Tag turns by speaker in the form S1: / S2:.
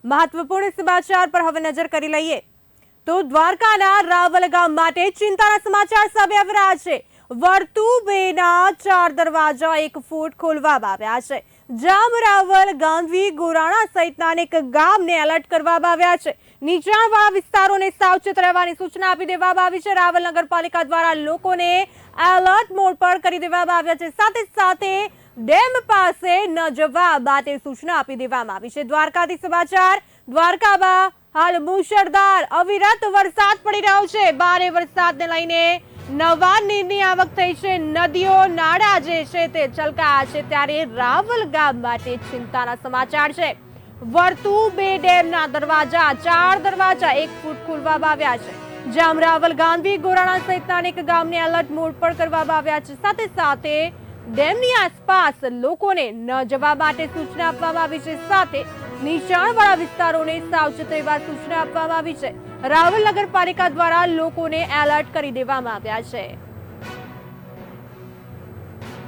S1: મહત્વપૂર્ણ સમાચાર પર હવે નજર કરી લઈએ તો દ્વારકાના રાવલ ગામ માટે ચિંતાના સમાચાર સામે આવી રહ્યા છે। વર્તુબેના 4 દરવાજા 1 ફૂટ ખોલવામાં આવ્યા છે। જામ, રાવલ, ગાંધી, ગોરાણા સહિતના અનેક ગામને એલર્ટ કરવામાં આવ્યા છે। નીચાણવાળા વિસ્તારોને સાવચેત રહેવાની સૂચના આપી દેવામાં આવી છે। રાવલ નગરપાલિકા દ્વારા લોકોને એલર્ટ મોડ પર કરી દેવામાં આવ્યા છે। સાથે સાથે ડેમ પાસે ન જવા માટે સૂચના આપી દેવામાં આવી છે। દ્વારકાથી સમાચાર। દ્વારકામાં હાલ મુશળધાર અવિરત વરસાદ પડી રહ્યો છે। ભારે વરસાદને લઈને નવા નીરની આવક થઈ છે। નદીઓ નાળા જે છે તે છલકાયા છે। ત્યારે રાવલ ગામ માટે ચિંતાના સમાચાર છે। વર્તુ 2 ડેમના દરવાજા 4 દરવાજા 1 ફૂટ ખોલવામાં આવ્યા છે। જામ, રાવલ, ગાંધી, ગોરાણા સહિતના અનેક ગામને એલર્ટ મોડ પર કરવામાં આવ્યા છે। સાથે સાથે ડેમની આસપાસ લોકોને ન જવા માટે સૂચના આપવામાં આવી છે। સાથે નીચાણવાળા વિસ્તારોને સાવચેત રહેવા સૂચના આપવામાં આવી છે। રાવલ નગરપાલિકા દ્વારા લોકોને એલર્ટ કરી દેવામાં આવ્યા છે।